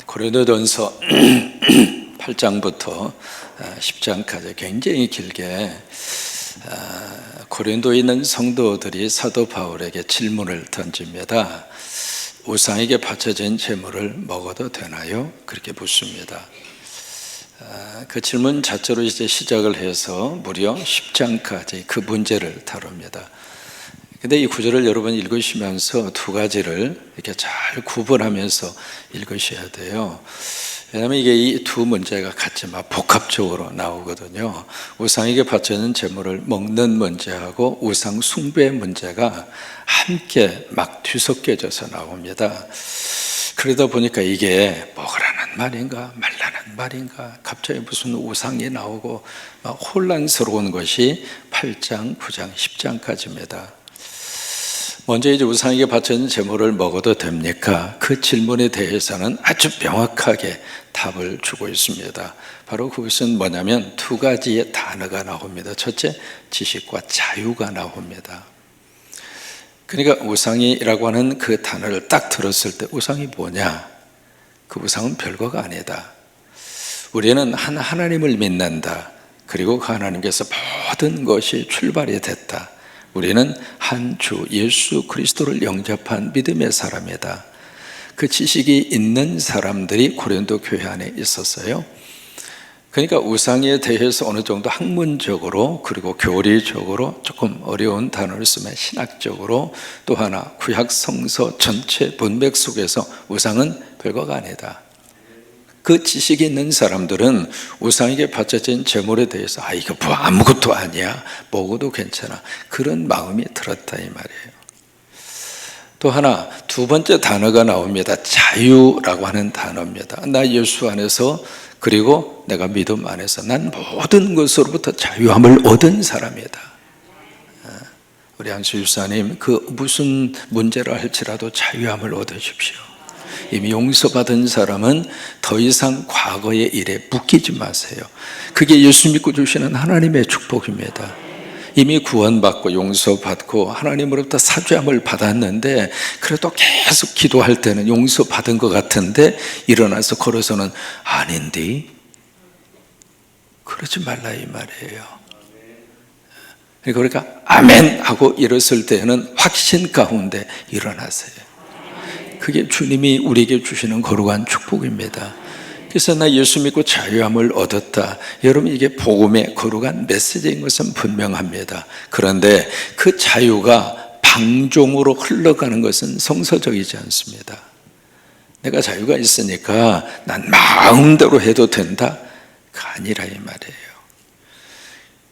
고린도전서 8장부터 10장까지 굉장히 길게 고린도에 있는 성도들이 사도 바울에게 질문을 던집니다. 우상에게 바쳐진 제물을 먹어도 되나요? 그렇게 묻습니다. 그 질문 자체로 이제 시작을 해서 무려 10장까지 그 문제를 다룹니다. 근데 이 구절을 여러분 읽으시면서 두 가지를 이렇게 잘 구분하면서 읽으셔야 돼요. 왜냐하면 이게 이 두 문제가 같이 막 복합적으로 나오거든요. 우상에게 바쳐진 제물을 먹는 문제하고 우상 숭배의 문제가 함께 막 뒤섞여져서 나옵니다. 그러다 보니까 이게 먹으라는 말인가 말라는 말인가 갑자기 무슨 우상이 나오고 막 혼란스러운 것이 8장, 9장, 10장까지입니다. 먼저 이제 우상에게 바쳐진 제물을 먹어도 됩니까? 그 질문에 대해서는 아주 명확하게 답을 주고 있습니다. 바로 그것은 뭐냐면 두 가지의 단어가 나옵니다. 첫째, 지식과 자유가 나옵니다. 그러니까 우상이라고 하는 그 단어를 딱 들었을 때 우상이 뭐냐? 그 우상은 별거가 아니다. 우리는 한 하나님을 믿는다. 그리고 그 하나님께서 모든 것이 출발이 됐다. 우리는 한 주 예수 그리스도를 영접한 믿음의 사람이다. 그 지식이 있는 사람들이 고린도 교회 안에 있었어요. 그러니까 우상에 대해서 어느 정도 학문적으로 그리고 교리적으로 조금 어려운 단어를 쓰면 신학적으로 또 하나 구약 성서 전체 문맥 속에서 우상은 별거가 아니다. 그 지식이 있는 사람들은 우상에게 바쳐진 제물에 대해서 이거 뭐 아무것도 아니야, 먹어도 괜찮아, 그런 마음이 들었다 이 말이에요. 또 하나 두 번째 단어가 나옵니다. 자유라고 하는 단어입니다. 나 예수 안에서 그리고 내가 믿음 안에서 난 모든 것으로부터 자유함을 얻은 사람이다. 우리 한수 집사님, 그 무슨 문제를 할지라도 자유함을 얻으십시오. 이미 용서받은 사람은 더 이상 과거의 일에 묶이지 마세요. 그게 예수 믿고 주시는 하나님의 축복입니다. 이미 구원받고 용서받고 하나님으로부터 사죄함을 받았는데 그래도 계속 기도할 때는 용서받은 것 같은데 일어나서 걸어서는 아닌데 그러지 말라 이 말이에요. 그러니까 아멘 하고 일었을 때는 확신 가운데 일어나세요. 그게 주님이 우리에게 주시는 거룩한 축복입니다. 그래서 나 예수 믿고 자유함을 얻었다. 여러분, 이게 복음의 거룩한 메시지인 것은 분명합니다. 그런데 그 자유가 방종으로 흘러가는 것은 성서적이지 않습니다. 내가 자유가 있으니까 난 마음대로 해도 된다? 그 아니라 이 말이에요.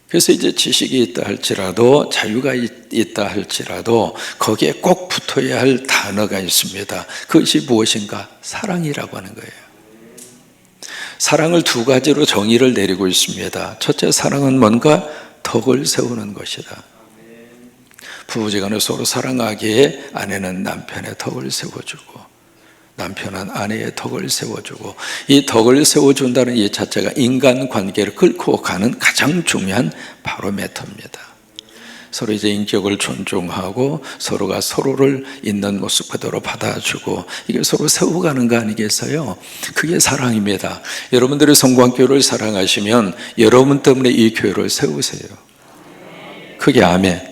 그래서 이제 지식이 있다 할지라도 자유가 있다 할지라도 거기에 꼭 붙어야 할 단어가 있습니다. 그것이 무엇인가? 사랑이라고 하는 거예요. 사랑을 두 가지로 정의를 내리고 있습니다. 첫째, 사랑은 뭔가? 덕을 세우는 것이다. 부부지간에 서로 사랑하기에 아내는 남편의 덕을 세워주고 남편은 아내의 덕을 세워주고, 이 덕을 세워준다는 이 자체가 인간관계를 끌고 가는 가장 중요한 바로미터입니다. 서로 이제 인격을 존중하고 서로가 서로를 있는 모습 그대로 받아주고 이게 서로 세워가는 거 아니겠어요? 그게 사랑입니다. 여러분들이 성광교회를 사랑하시면 여러분 때문에 이 교회를 세우세요. 그게 아멘.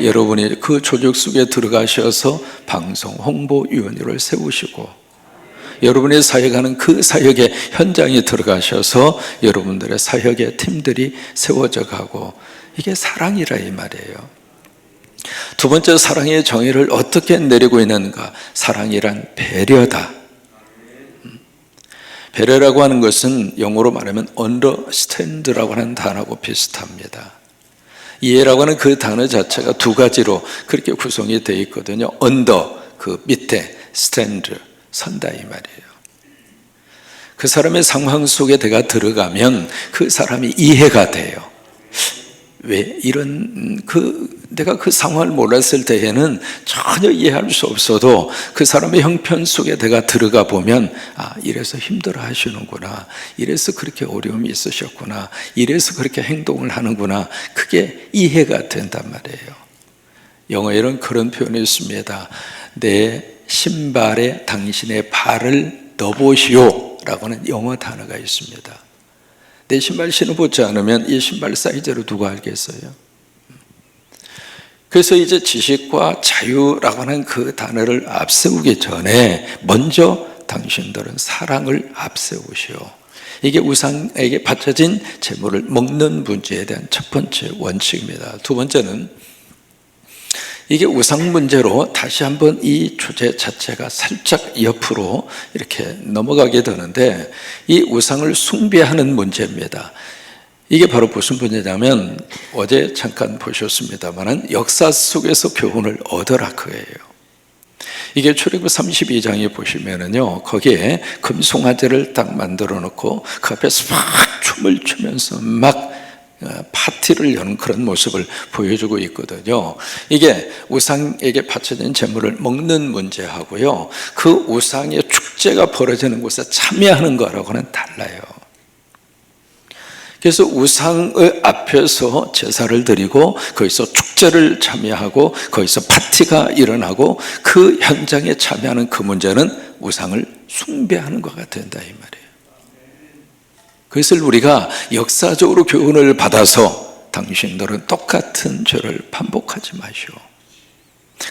여러분이 그 조직 속에 들어가셔서 방송 홍보위원회를 세우시고 여러분이 사역하는 그 사역의 현장에 들어가셔서 여러분들의 사역의 팀들이 세워져 가고 이게 사랑이라 이 말이에요. 두 번째, 사랑의 정의를 어떻게 내리고 있는가? 사랑이란 배려다. 배려라고 하는 것은 영어로 말하면 understand라고 하는 단어하고 비슷합니다. 이해라고 하는 그 단어 자체가 두 가지로 그렇게 구성이 되어 있거든요. under, 그 밑에, stand, 선다 이 말이에요. 그 사람의 상황 속에 내가 들어가면 그 사람이 이해가 돼요. 왜 이런 내가 그 상황을 몰랐을 때에는 전혀 이해할 수 없어도 그 사람의 형편 속에 내가 들어가 보면 이래서 힘들어 하시는구나, 이래서 그렇게 어려움이 있으셨구나, 이래서 그렇게 행동을 하는구나, 그게 이해가 된단 말이에요. 영어에는 그런 표현이 있습니다. 내 신발에 당신의 발을 너보시오라고는 영어 단어가 있습니다. 내 신발 신어보지 않으면 이 신발 사이즈를 누가 알겠어요? 그래서 이제 지식과 자유라고 하는 그 단어를 앞세우기 전에 먼저 당신들은 사랑을 앞세우시오. 이게 우상에게 바쳐진 제물을 먹는 문제에 대한 첫 번째 원칙입니다. 두 번째는 이게 우상 문제로 다시 한번 이 주제 자체가 살짝 옆으로 이렇게 넘어가게 되는데, 이 우상을 숭배하는 문제입니다. 이게 바로 무슨 문제냐면 어제 잠깐 보셨습니다만 역사 속에서 교훈을 얻으라 그예요. 이게 출애굽 32장에 보시면은요, 거기에 금송아지를 딱 만들어 놓고 그 앞에서 막 춤을 추면서 막 파티를 여는 그런 모습을 보여주고 있거든요. 이게 우상에게 바쳐진 제물을 먹는 문제하고요, 그 우상의 축제가 벌어지는 곳에 참여하는 거라고는 달라요. 그래서 우상의 앞에서 제사를 드리고 거기서 축제를 참여하고 거기서 파티가 일어나고 그 현장에 참여하는 그 문제는 우상을 숭배하는 것가 된다 이 말이에요. 그것을 우리가 역사적으로 교훈을 받아서 당신들은 똑같은 죄를 반복하지 마시오.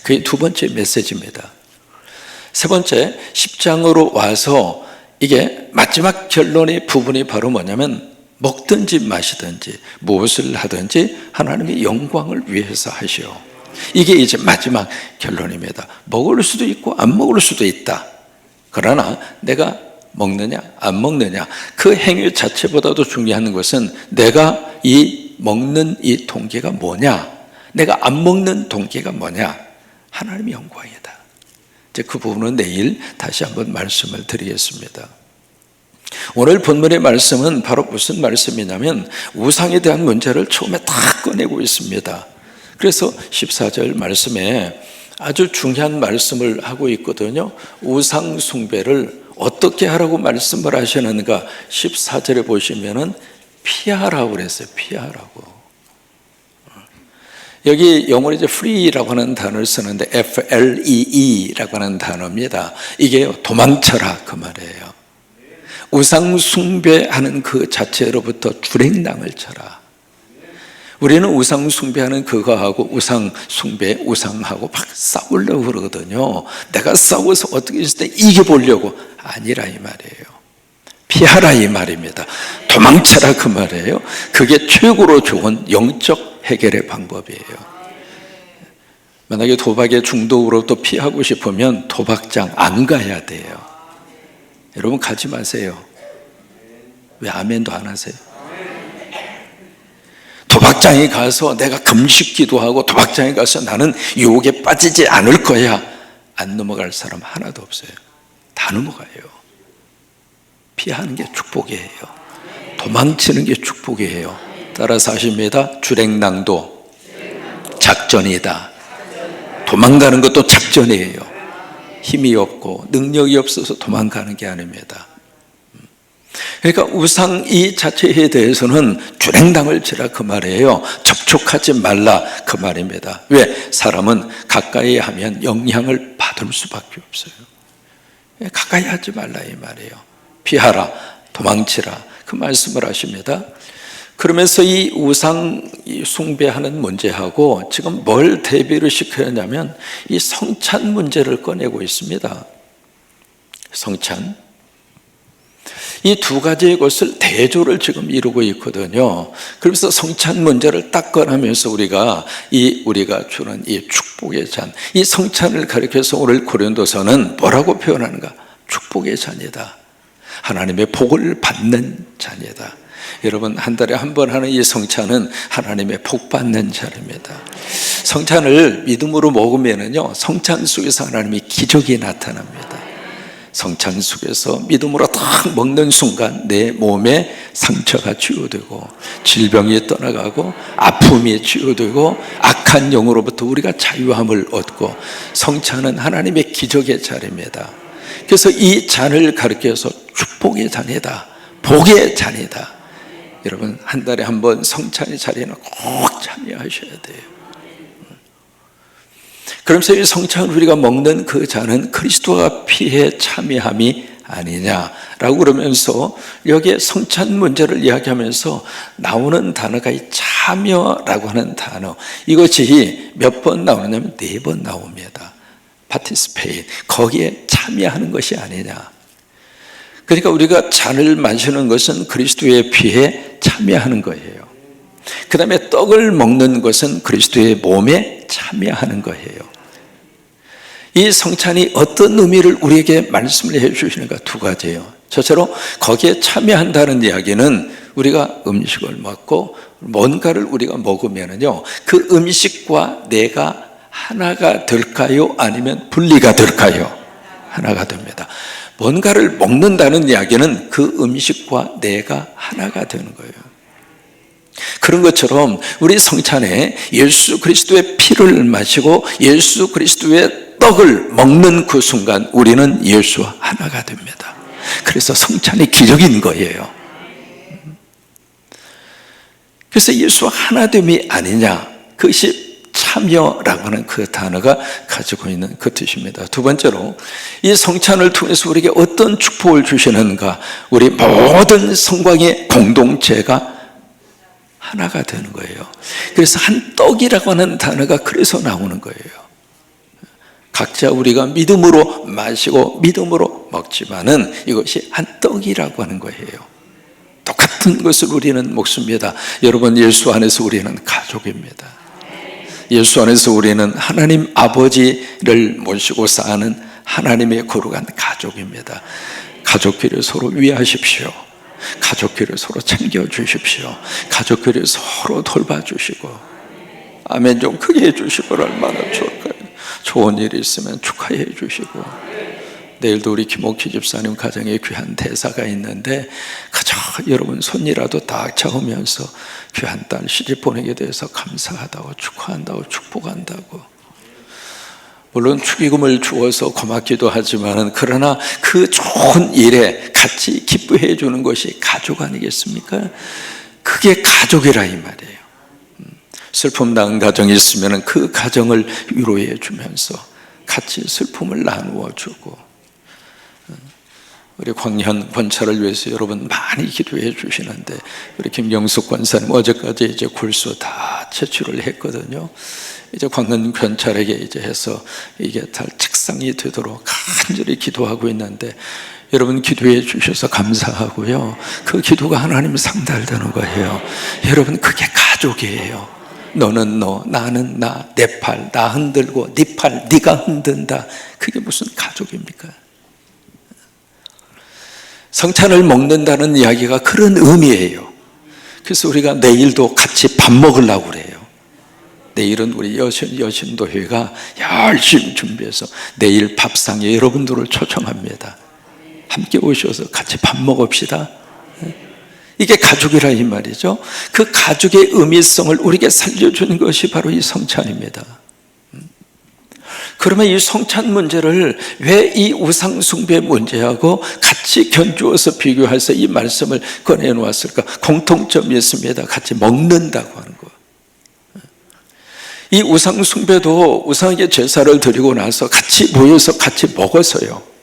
그게 두 번째 메시지입니다. 세 번째, 10장으로 와서 이게 마지막 결론의 부분이 바로 뭐냐면 먹든지 마시든지 무엇을 하든지 하나님의 영광을 위해서 하시오. 이게 이제 마지막 결론입니다. 먹을 수도 있고 안 먹을 수도 있다. 그러나 내가 먹느냐 안 먹느냐 그 행위 자체보다도 중요한 것은 내가 이 먹는 이 동기가 뭐냐, 내가 안 먹는 동기가 뭐냐, 하나님의 영광이다. 이제 그 부분은 내일 다시 한번 말씀을 드리겠습니다. 오늘 본문의 말씀은 바로 무슨 말씀이냐면 우상에 대한 문제를 처음에 다 꺼내고 있습니다. 그래서 14절 말씀에 아주 중요한 말씀을 하고 있거든요. 우상 숭배를 어떻게 하라고 말씀을 하시는가, 14절에 보시면은 피하라고 그랬어요. 피하라고. 여기 영어로 이제 free라고 하는 단어를 쓰는데 FLEE라고 하는 단어입니다. 이게 도망쳐라 그 말이에요. 우상 숭배하는 그 자체로부터 주랭랑을 쳐라. 우리는 우상 숭배하는 그거하고 우상 숭배, 우상하고 막 싸우려고 그러거든요. 내가 싸워서 어떻게 했을 때 이겨보려고. 아니라 이 말이에요. 피하라 이 말입니다. 도망쳐라 그 말이에요. 그게 최고로 좋은 영적 해결의 방법이에요. 만약에 도박의 중독으로부터 피하고 싶으면 도박장 안 가야 돼요. 여러분 가지 마세요. 왜 아멘도 안 하세요? 도박장에 가서 내가 금식 기도하고 도박장에 가서 나는 유혹에 빠지지 않을 거야, 안 넘어갈 사람 하나도 없어요. 다 넘어가요. 피하는 게 축복이에요. 도망치는 게 축복이에요. 따라서 하십니다. 주랭랑도 작전이다. 도망가는 것도 작전이에요. 힘이 없고 능력이 없어서 도망가는 게 아닙니다. 그러니까 우상 이 자체에 대해서는 주랭랑을 치라 그 말이에요. 접촉하지 말라 그 말입니다. 왜? 사람은 가까이 하면 영향을 받을 수밖에 없어요. 가까이 하지 말라 이 말이에요. 피하라, 도망치라 그 말씀을 하십니다. 그러면서 이 우상 숭배하는 문제하고 지금 뭘 대비를 시켰냐면 이 성찬 문제를 꺼내고 있습니다. 성찬, 이 두 가지의 것을 대조를 지금 이루고 있거든요. 그래서 성찬 문제를 딱 꺼내면서 우리가 주는 이 축복의 잔, 이 성찬을 가리켜서 오늘 고린도서는 뭐라고 표현하는가? 축복의 잔이다. 하나님의 복을 받는 잔이다. 여러분 한 달에 한 번 하는 이 성찬은 하나님의 복 받는 자리입니다. 성찬을 믿음으로 먹으면은요, 성찬 속에서 하나님의 기적이 나타납니다. 성찬 속에서 믿음으로 딱 먹는 순간 내 몸에 상처가 치유되고 질병이 떠나가고 아픔이 치유되고 악한 영으로부터 우리가 자유함을 얻고, 성찬은 하나님의 기적의 자리입니다. 그래서 이 잔을 가리켜서 축복의 잔이다, 복의 잔이다. 여러분 한 달에 한 번 성찬의 자리에는 꼭 참여하셔야 돼요. 그러면서 이 성찬을 우리가 먹는 그 잔은 그리스도가 피에 참여함이 아니냐라고 그러면서 여기에 성찬 문제를 이야기하면서 나오는 단어가 이 참여라고 하는 단어, 이것이 몇 번 나오냐면 4번 나옵니다. participate, 거기에 참여하는 것이 아니냐. 그러니까 우리가 잔을 마시는 것은 그리스도의 피에 참여하는 거예요. 그 다음에 떡을 먹는 것은 그리스도의 몸에 참여하는 거예요. 이 성찬이 어떤 의미를 우리에게 말씀을 해 주시는가? 2가지예요. 첫째로 거기에 참여한다는 이야기는 우리가 음식을 먹고 뭔가를 우리가 먹으면은요, 그 음식과 내가 하나가 될까요? 아니면 분리가 될까요? 하나가 됩니다. 뭔가를 먹는다는 이야기는 그 음식과 내가 하나가 되는 거예요. 그런 것처럼 우리 성찬에 예수 그리스도의 피를 마시고 예수 그리스도의 떡을 먹는 그 순간 우리는 예수와 하나가 됩니다. 그래서 성찬이 기적인 거예요. 그래서 예수와 하나됨이 아니냐, 그것이 참여라고 하는 그 단어가 가지고 있는 그 뜻입니다. 2번째로 이 성찬을 통해서 우리에게 어떤 축복을 주시는가? 우리 모든 성광의 공동체가 하나가 되는 거예요. 그래서 한 떡이라고 하는 단어가 그래서 나오는 거예요. 각자 우리가 믿음으로 마시고 믿음으로 먹지만은 이것이 한 떡이라고 하는 거예요. 똑같은 것을 우리는 먹습니다. 여러분, 예수 안에서 우리는 가족입니다. 예수 안에서 우리는 하나님 아버지를 모시고 사는 하나님의 거룩한 가족입니다. 가족끼리 서로 위하십시오. 가족끼리 서로 챙겨주십시오. 가족끼리 서로 돌봐주시고, 아멘 좀 크게 해주시고 얼마나 좋을까요? 좋은 일이 있으면 축하해 주시고, 내일도 우리 김옥희 집사님 가정에 귀한 대사가 있는데 가장 여러분 손이라도 딱 잡으면서 귀한 딸 시집 보내게 돼서 감사하다고, 축하한다고, 축복한다고. 물론 축의금을 주어서 고맙기도 하지만, 그러나 그 좋은 일에 같이 기뻐해 주는 것이 가족 아니겠습니까? 그게 가족이라 이 말이에요. 슬픔 당한 가정이 있으면 그 가정을 위로해 주면서 같이 슬픔을 나누어 주고, 우리 광현 권차를 위해서 여러분 많이 기도해 주시는데, 우리 김경숙 권사님 어제까지 이제 굴수 다 채취를 했거든요. 이제 광현 권찰에게 이제 해서 이게 다 책상이 되도록 간절히 기도하고 있는데, 여러분 기도해 주셔서 감사하고요. 그 기도가 하나님 상달되는 거예요. 여러분, 그게 가족이에요. 너는 너, 나는 나, 내 팔 나 흔들고 네 팔 네가 흔든다. 그게 무슨 가족입니까? 성찬을 먹는다는 이야기가 그런 의미예요. 그래서 우리가 내일도 같이 밥 먹으려고 그래요. 내일은 우리 여신도회가 열심히 준비해서 내일 밥상에 여러분들을 초청합니다. 함께 오셔서 같이 밥 먹읍시다. 이게 가족이라 이 말이죠. 그 가족의 의미성을 우리에게 살려주는 것이 바로 이 성찬입니다. 그러면 이 성찬 문제를 왜 이 우상 숭배 문제하고 같이 견주어서 비교해서 이 말씀을 꺼내 놓았을까? 공통점이 있습니다. 같이 먹는다고 하는 거. 이 우상 숭배도 우상에게 제사를 드리고 나서 같이 모여서 같이 먹어서요.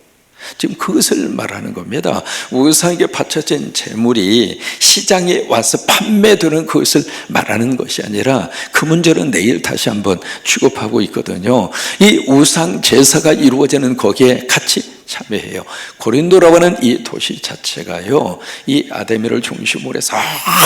지금 그것을 말하는 겁니다. 우상에게 바쳐진 재물이 시장에 와서 판매되는 그것을 말하는 것이 아니라, 그 문제는 내일 다시 한번 취급하고 있거든요. 이 우상 제사가 이루어지는 거기에 같이 참여해요. 고린도라고 하는 이 도시 자체가요, 이 아데미를 중심으로 해서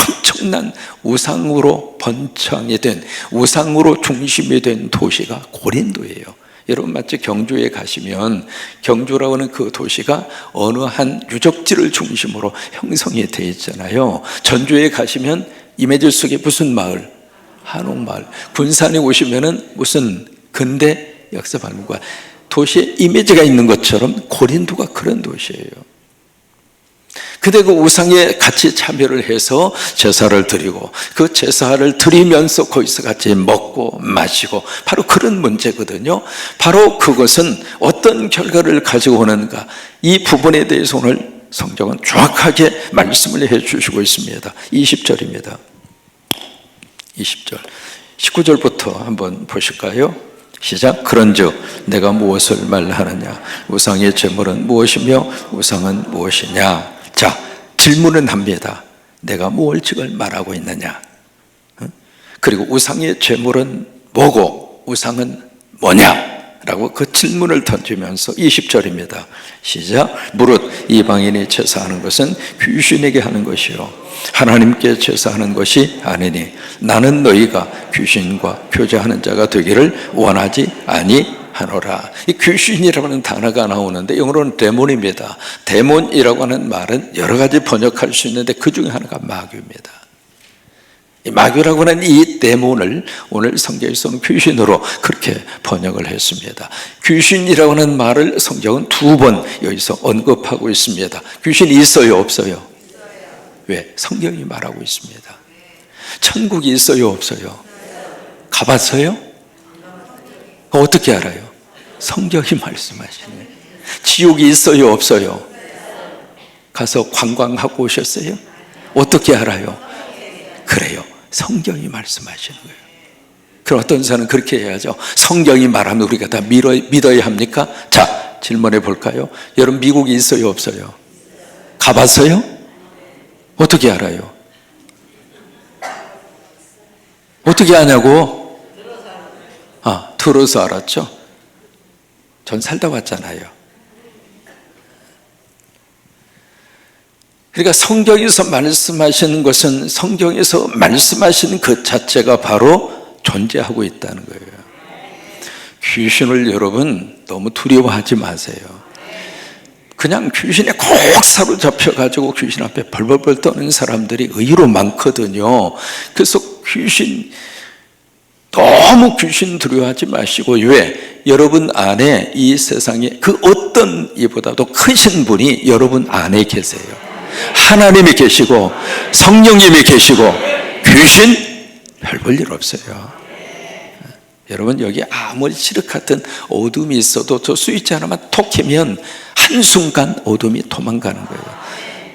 엄청난 우상으로 번창이 된, 우상으로 중심이 된 도시가 고린도예요. 여러분 마치 경주에 가시면 경주라고 하는 그 도시가 어느 한 유적지를 중심으로 형성이 되어 있잖아요. 전주에 가시면 임해질 속에 무슨 마을? 한옥마을. 군산에 오시면은 무슨 근대 역사박물관. 도시에 이미지가 있는 것처럼 고린도가 그런 도시예요. 근데 그 우상에 같이 참여를 해서 제사를 드리고, 그 제사를 드리면서 거기서 같이 먹고 마시고, 바로 그런 문제거든요. 바로 그것은 어떤 결과를 가지고 오는가, 이 부분에 대해서 오늘 성경은 정확하게 말씀을 해 주시고 있습니다. 20절입니다. 20절 19절부터 한번 보실까요? 시작. 그런즉 내가 무엇을 말하느냐? 우상의 제물은 무엇이며 우상은 무엇이냐? 자, 질문은 합니다. 내가 무엇을 말하고 있느냐? 그리고 우상의 제물은 뭐고 우상은 뭐냐? 라고 그 질문을 던지면서 20절입니다. 시작. 무릇 이방인이 제사하는 것은 귀신에게 하는 것이요 하나님께 제사하는 것이 아니니 나는 너희가 귀신과 교제하는 자가 되기를 원하지 아니하노라. 이 귀신이라는 단어가 나오는데 영어로는 데몬입니다. 데몬이라고 하는 말은 여러 가지 번역할 수 있는데 그 중에 하나가 마귀입니다. 이 마귀라고 하는 이 데몬을 오늘 성경에서는 귀신으로 그렇게 번역을 했습니다. 귀신이라고 하는 말을 성경은 2번 여기서 언급하고 있습니다. 귀신이 있어요, 없어요? 왜? 성경이 말하고 있습니다. 천국이 있어요, 없어요? 가봤어요? 어떻게 알아요? 성경이 말씀하시네. 지옥이 있어요, 없어요? 가서 관광하고 오셨어요? 어떻게 알아요? 그래요. 성경이 말씀하시는 거예요. 그럼 어떤 사람은 그렇게 해야죠. 성경이 말하면 우리가 다 믿어야 합니까? 자, 질문해 볼까요? 여러분 미국이 있어요, 없어요? 가봤어요? 어떻게 알아요? 어떻게 아냐고? 들어서 알았죠? 전 살다 왔잖아요. 그러니까 성경에서 말씀하시는 것은 성경에서 말씀하시는 그 자체가 바로 존재하고 있다는 거예요. 귀신을 여러분 너무 두려워하지 마세요. 그냥 귀신에 꼭 사로잡혀가지고 귀신 앞에 벌벌벌 떠는 사람들이 의외로 많거든요. 그래서 너무 귀신 두려워하지 마시고, 왜? 여러분 안에 이 세상에 그 어떤 이보다도 크신 분이 여러분 안에 계세요. 하나님이 계시고 성령님이 계시고 귀신 별 볼 일 없어요. 여러분 여기 아무리 칠흑 같은 어둠이 있어도 저 스위치 하나만 톡 켜면 한순간 어둠이 도망가는 거예요.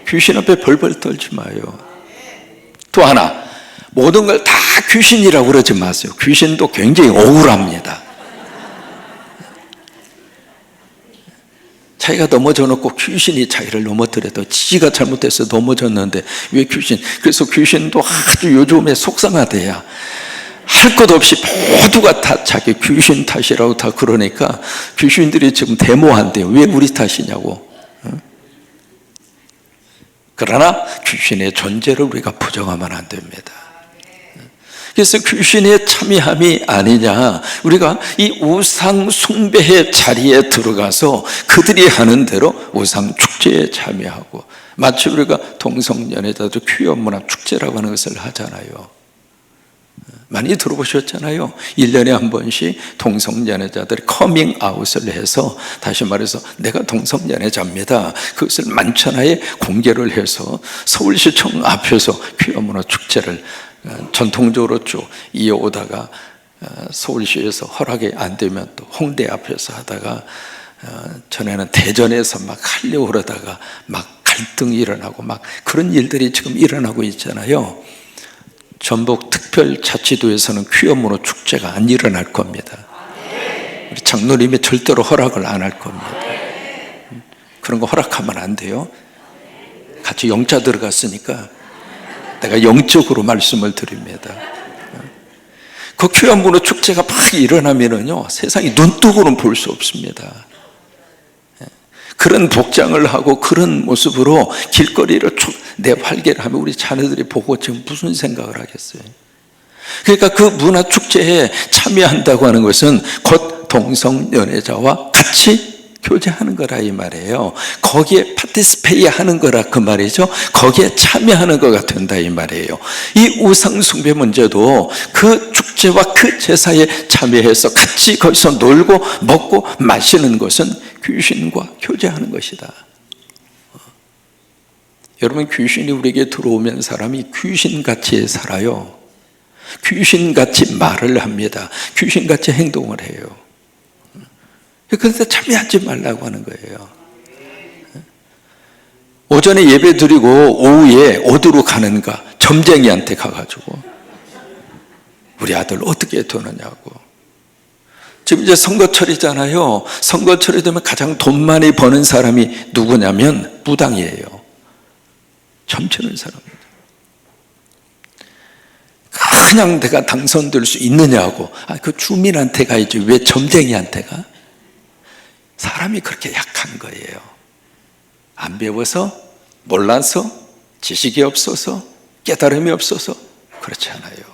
귀신 앞에 벌벌 떨지 마요. 또 하나, 모든 걸 다 귀신이라고 그러지 마세요. 귀신도 굉장히 억울합니다. 자기가 넘어져 놓고 귀신이 자기를 넘어뜨려도 지가 잘못해서 넘어졌는데 왜 귀신? 그래서 귀신도 아주 요즘에 속상하대야. 할 것 없이 모두가 다 자기 귀신 탓이라고 다 그러니까 귀신들이 지금 데모한대요. 왜 우리 탓이냐고. 그러나 귀신의 존재를 우리가 부정하면 안 됩니다. 그래서 귀신의 참여함이 아니냐, 우리가 이 우상 숭배의 자리에 들어가서 그들이 하는 대로 우상 축제에 참여하고, 마치 우리가 동성연애자도 퀴어 문화 축제라고 하는 것을 하잖아요. 많이 들어보셨잖아요. 1년에 한 번씩 동성연애자들이 커밍아웃을 해서, 다시 말해서 내가 동성연애자입니다, 그것을 만천하에 공개를 해서 서울시청 앞에서 퀴어 문화 축제를 전통적으로 쭉 이어오다가 서울시에서 허락이 안 되면 또 홍대 앞에서 하다가 전에는 대전에서 막 하려고 그러다가 막 갈등이 일어나고 막 그런 일들이 지금 일어나고 있잖아요. 전북 특별자치도에서는 퀴어 문화 축제가 안 일어날 겁니다. 우리 장로님이 절대로 허락을 안 할 겁니다. 그런 거 허락하면 안 돼요. 같이 영자 들어갔으니까 내가 영적으로 말씀을 드립니다. 그 퀴어 문화 축제가 막 일어나면은요, 세상이 눈뜨고는 볼 수 없습니다. 그런 복장을 하고 그런 모습으로 길거리를 쭉 내활개를 하면 우리 자녀들이 보고 지금 무슨 생각을 하겠어요? 그러니까 그 문화 축제에 참여한다고 하는 것은 곧 동성연애자와 같이 교제하는 거라 이 말이에요. 거기에 파티스페이 하는 거라 그 말이죠. 거기에 참여하는 거가 된다 이 말이에요. 이 우상숭배 문제도 그 축제와 그 제사에 참여해서 같이 거기서 놀고 먹고 마시는 것은 귀신과 교제하는 것이다. 여러분, 귀신이 우리에게 들어오면 사람이 귀신같이 살아요. 귀신같이 말을 합니다. 귀신같이 행동을 해요. 그런데 참여하지 말라고 하는 거예요. 오전에 예배 드리고 오후에 어디로 가는가, 점쟁이한테 가가지고 우리 아들 어떻게 두느냐고, 지금 이제 선거철이잖아요. 선거철이 되면 가장 돈 많이 버는 사람이 누구냐면 무당이에요. 점치는 사람입니다. 그냥 내가 당선될 수 있느냐고. 그 주민한테 가야지 왜 점쟁이한테 가? 사람이 그렇게 약한 거예요. 안 배워서, 몰라서, 지식이 없어서, 깨달음이 없어서 그렇지 않아요.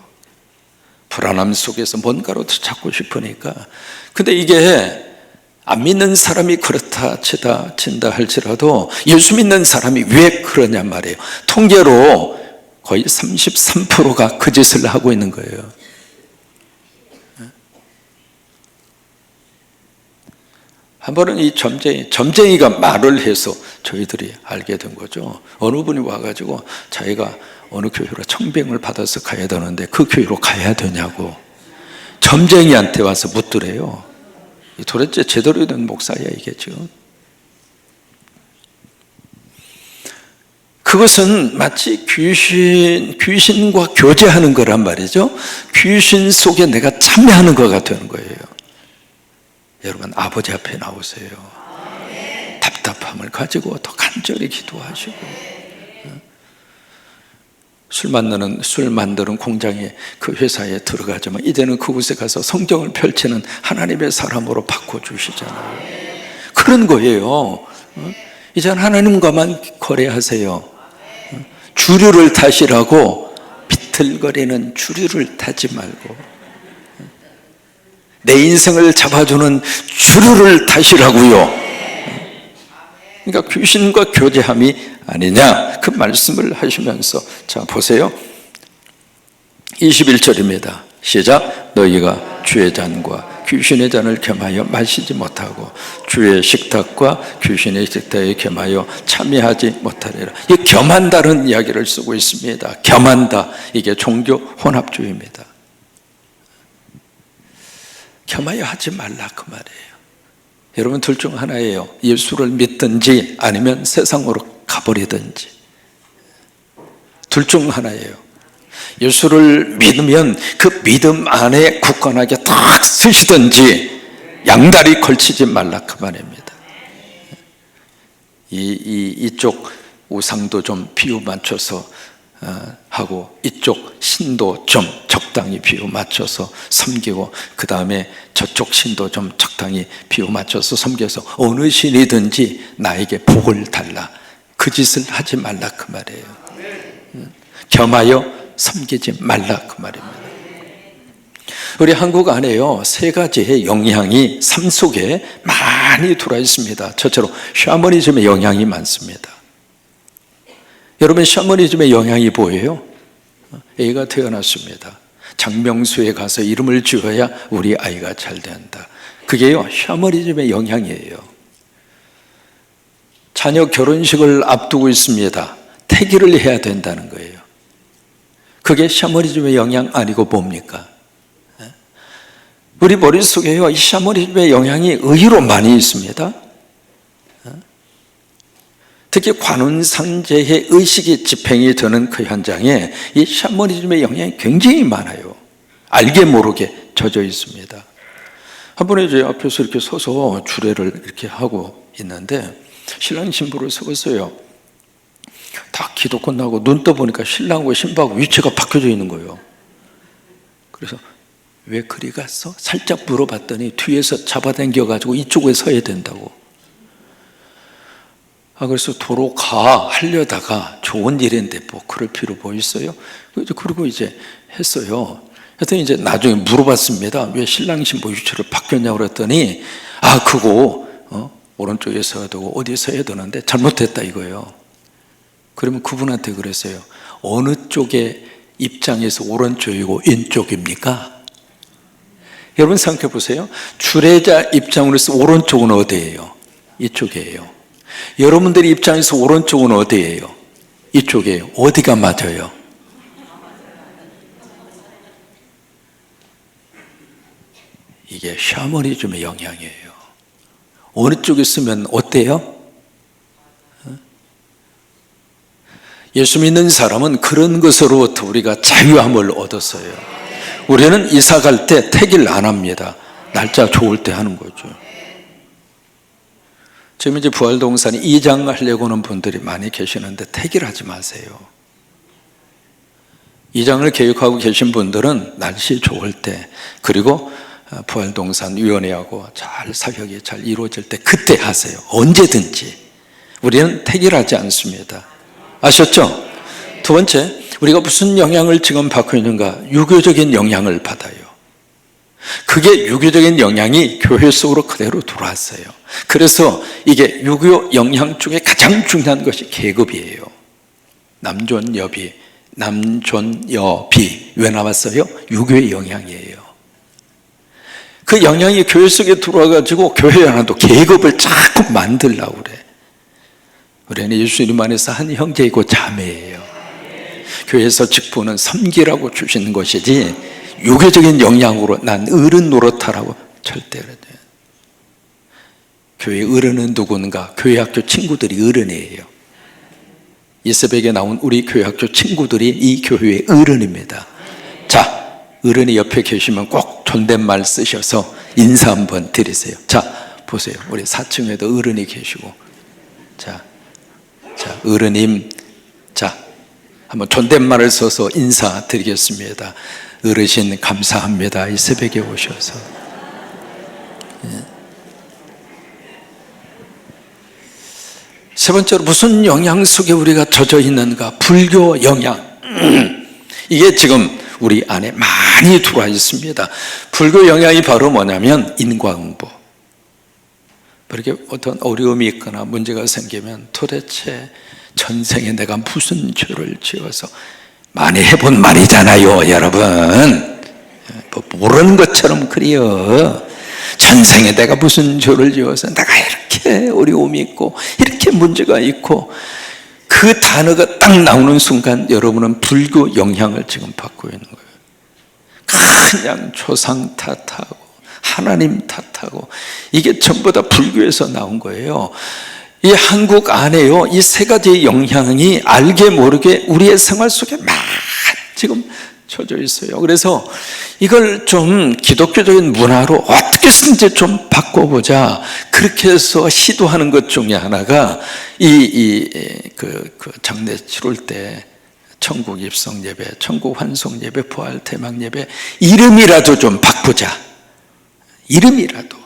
불안함 속에서 뭔가로 찾고 싶으니까. 근데 이게 안 믿는 사람이 그렇다 친다 할지라도 예수 믿는 사람이 왜 그러냐 말이에요. 통계로 거의 33%가 그 짓을 하고 있는 거예요. 한 번은 이 점쟁이가 말을 해서 저희들이 알게 된 거죠. 어느 분이 와가지고 자기가 어느 교회로 청빙을 받아서 가야 되는데 그 교회로 가야 되냐고 점쟁이한테 와서 묻더래요. 도대체 제대로 된 목사야 이게죠. 그것은 마치 귀신과 교제하는 거란 말이죠. 귀신 속에 내가 참여하는 거가 되는 거예요. 여러분, 아버지 앞에 나오세요. 답답함을 가지고 더 간절히 기도하시고. 술 만드는 공장에 그 회사에 들어가지만 이제는 그곳에 가서 성경을 펼치는 하나님의 사람으로 바꿔주시잖아요. 그런 거예요. 이제는 하나님과만 거래하세요. 주류를 타시라고 비틀거리는 주류를 타지 말고 내 인생을 잡아주는 주류를 타시라고요. 그러니까 귀신과 교제함이 아니냐 그 말씀을 하시면서 자 보세요. 21절입니다. 시작. 너희가 주의 잔과 귀신의 잔을 겸하여 마시지 못하고 주의 식탁과 귀신의 식탁에 겸하여 참여하지 못하리라. 이 겸한다는 이야기를 쓰고 있습니다. 겸한다, 이게 종교 혼합주의입니다. 겸하여 하지 말라 그 말이에요. 여러분, 둘 중 하나예요. 예수를 믿든지 아니면 세상으로 가버리든지. 둘 중 하나예요. 예수를 믿으면 그 믿음 안에 굳건하게 딱 서시든지 양다리 걸치지 말라 그 말입니다. 이쪽 우상도 좀 비유 맞춰서 하고 이쪽 신도 좀 적당히 비유 맞춰서 섬기고 그 다음에 저쪽 신도 좀 적당히 비유 맞춰서 섬겨서 어느 신이든지 나에게 복을 달라 그 짓을 하지 말라 그 말이에요. 겸하여 섬기지 말라 그 말입니다. 우리 한국 안에요 3가지의 영향이 삶 속에 많이 들어와 있습니다. 첫째로 샤머니즘의 영향이 많습니다. 여러분, 샤머니즘의 영향이 뭐예요? 애가 태어났습니다. 장명수에 가서 이름을 지어야 우리 아이가 잘 된다. 그게요 샤머니즘의 영향이에요. 자녀 결혼식을 앞두고 있습니다. 태기를 해야 된다는 거예요. 그게 샤머니즘의 영향 아니고 뭡니까? 우리 머릿속에요 이 샤머니즘의 영향이 의외로 많이 있습니다. 특히 관운상제의 의식이 집행이 되는 그 현장에 이 샤머니즘의 영향이 굉장히 많아요. 알게 모르게 젖어 있습니다. 한 번에 제 앞에서 이렇게 서서 주례를 이렇게 하고 있는데 신랑 신부를 세웠어요. 다 기도 끝나고 눈 떠보니까 신랑과 신부하고 위치가 바뀌어져 있는 거예요. 그래서 왜 그리 갔어? 살짝 물어봤더니 뒤에서 잡아당겨가지고 이쪽에 서야 된다고. 그래서 도로 가 하려다가 좋은 일인데 뭐 그럴 필요 뭐 있어요? 그리고 이제 했어요. 하여튼 이제 나중에 물어봤습니다. 왜 신랑 신부 위치를 바뀌었냐고 그랬더니 그거 오른쪽에 서야 되고 어디에 서야 되는데 잘못됐다 이거예요. 그러면 그분한테 그랬어요. 어느 쪽의 입장에서 오른쪽이고 왼쪽입니까? 여러분 생각해 보세요. 주례자 입장으로서 오른쪽은 어디예요? 이쪽이에요. 여러분들의 입장에서 오른쪽은 어디예요? 이쪽이에요. 어디가 맞아요? 이게 샤머니즘의 영향이에요. 어느 쪽에 있으면 어때요? 예수 믿는 사람은 그런 것으로부터 우리가 자유함을 얻었어요. 우리는 이사 갈 때 택일 안 합니다. 날짜 좋을 때 하는 거죠. 지금 이제 부활동산이 이장하려고 하는 분들이 많이 계시는데 택일하지 마세요. 이장을 계획하고 계신 분들은 날씨 좋을 때, 그리고 부활동산 위원회하고 잘 사격이 잘 이루어질 때 그때 하세요. 언제든지. 우리는 택일하지 않습니다. 아셨죠? 두 번째, 우리가 무슨 영향을 지금 받고 있는가? 유교적인 영향을 받아요. 그게 유교적인 영향이 교회 속으로 그대로 들어왔어요. 그래서 이게 유교 영향 중에 가장 중요한 것이 계급이에요. 남존여비, 남존여비. 왜 나왔어요? 유교의 영향이에요. 그 영향이 교회 속에 들어와가지고 교회 안에도 계급을 자꾸 만들려고 그래. 우리는 예수님 안에서 한 형제이고 자매예요. 교회에서 직분은 섬기라고 주시는 것이지 유교적인 영향으로 난 어른 노릇하라고 절대 그러지. 교회 어른은 누군가? 교회 학교 친구들이 어른이에요. 이 새벽에 나온 우리 교회 학교 친구들이 이 교회의 어른입니다. 자, 어른이 옆에 계시면 꼭 존댓말 쓰셔서 인사 한번 드리세요. 자, 보세요. 우리 4층에도 어른이 계시고, 자, 어른님, 자, 한번 존댓말을 써서 인사드리겠습니다. 어르신 감사합니다. 이 새벽에 오셔서. 세 번째로 무슨 영향 속에 우리가 젖어 있는가? 불교 영향. 이게 지금 우리 안에 많이 들어와 있습니다. 불교 영향이 바로 뭐냐면 인과응보. 그렇게 어떤 어려움이 있거나 문제가 생기면 도대체 전생에 내가 무슨 죄를 지어서, 많이 해본 말이잖아요, 여러분. 모르는 것처럼 그래요. 전생에 내가 무슨 죄를 지어서 내가 이렇게 어려움이 있고 이렇게 문제가 있고, 그 단어가 딱 나오는 순간 여러분은 불교 영향을 지금 받고 있는 거예요. 그냥 조상 탓하고 하나님 탓하고, 이게 전부 다 불교에서 나온 거예요. 이 한국 안에요, 이 세 가지의 영향이 알게 모르게 우리의 생활 속에 막 지금 젖어 있어요. 그래서 이걸 좀 기독교적인 문화로 어떻게 쓰는지 좀 바꿔보자, 그렇게 해서 시도하는 것 중에 하나가 그 장례 치룰 때 천국 입성 예배, 천국 환송 예배, 부활 대막 예배 이름이라도 좀 바꾸자. 이름이라도.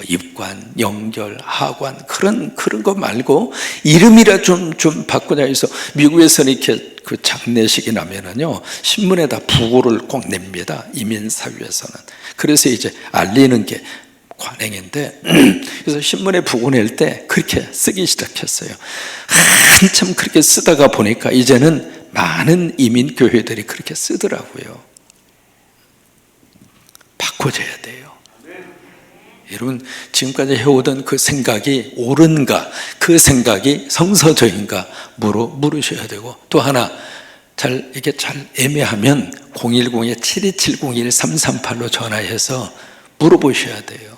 입관, 영절, 하관 그런 거 말고 이름이라 좀 바꾸자 해서, 미국에서는 이렇게 그 장례식이 나면은요 신문에다 부고를 꼭 냅니다. 이민사회에서는. 그래서 이제 알리는 게 관행인데, 그래서 신문에 부고 낼 때 그렇게 쓰기 시작했어요. 한참 그렇게 쓰다가 보니까 이제는 많은 이민교회들이 그렇게 쓰더라고요. 바꿔줘야 돼요. 여러분, 지금까지 해오던 그 생각이 옳은가, 그 생각이 성서적인가 물으셔야 되고, 또 하나 이게 잘 애매하면 010-7270-1338로 전화해서 물어보셔야 돼요.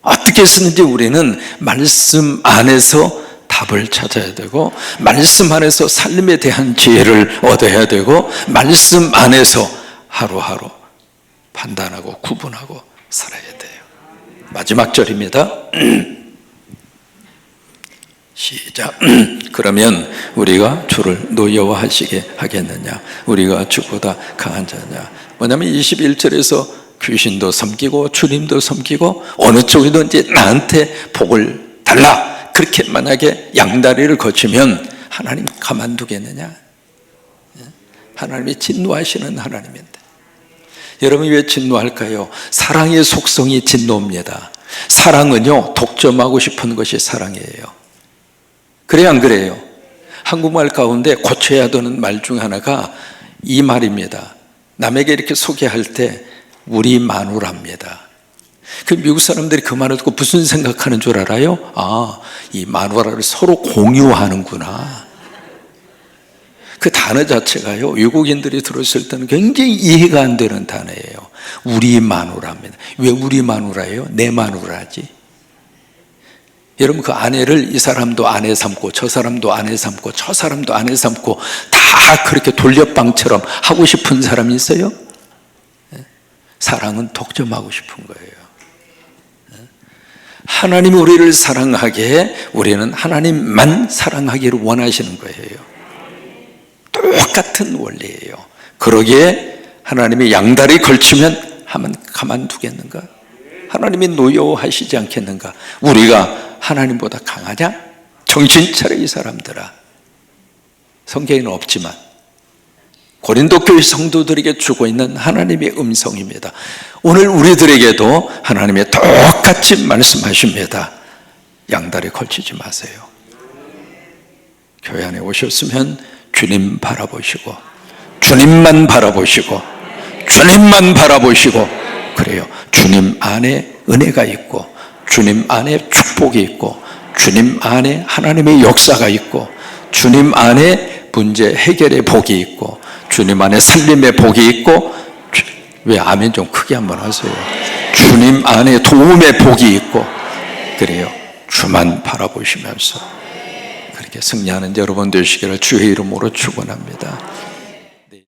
어떻게 쓰는지 우리는 말씀 안에서 답을 찾아야 되고, 말씀 안에서 삶에 대한 지혜를 얻어야 되고, 말씀 안에서 하루하루 판단하고 구분하고 살아야 돼요. 마지막 절입니다. 시작. 그러면 우리가 주를 노여워하시게 하겠느냐? 우리가 주보다 강한 자냐? 뭐냐면 21절에서 귀신도 섬기고 주님도 섬기고 어느 쪽이든지 나한테 복을 달라, 그렇게 만약에 양다리를 거치면 하나님 가만두겠느냐? 하나님이 진노하시는 하나님인데. 여러분이 왜 진노할까요? 사랑의 속성이 진노입니다. 사랑은요, 독점하고 싶은 것이 사랑이에요. 그래요, 안 그래요? 한국말 가운데 고쳐야 되는 말 중 하나가 이 말입니다. 남에게 이렇게 소개할 때 우리 마누라입니다. 그 미국 사람들이 그 말을 듣고 무슨 생각하는 줄 알아요? 아, 이 마누라를 서로 공유하는구나. 그 단어 자체가요, 외국인들이 들었을 때는 굉장히 이해가 안 되는 단어예요. 우리 마누라입니다. 왜 우리 마누라예요? 내 마누라지. 여러분, 그 아내를 이 사람도 아내 삼고 저 사람도 아내 삼고 저 사람도 아내 삼고 다 그렇게 돌려빵처럼 하고 싶은 사람이 있어요? 사랑은 독점하고 싶은 거예요. 하나님이 우리를 사랑하게 우리는 하나님만 사랑하기를 원하시는 거예요. 똑같은 원리예요. 그러기에 하나님이 양다리 걸치면 하면 가만두겠는가? 하나님이 노여워하시지 않겠는가? 우리가 하나님보다 강하냐? 정신 차려 이 사람들아. 성경에는 없지만 고린도 교회 성도들에게 주고 있는 하나님의 음성입니다. 오늘 우리들에게도 하나님이 똑같이 말씀하십니다. 양다리 걸치지 마세요. 교회 안에 오셨으면 주님 바라보시고, 주님만 바라보시고, 주님만 바라보시고, 그래요. 주님 안에 은혜가 있고, 주님 안에 축복이 있고, 주님 안에 하나님의 역사가 있고, 주님 안에 문제 해결의 복이 있고, 주님 안에 살림의 복이 있고, 왜 아멘 좀 크게 한번 하세요. 주님 안에 도움의 복이 있고, 그래요. 주만 바라보시면서 그렇게 승리하는 여러분 되시기를 주의 이름으로 축원합니다.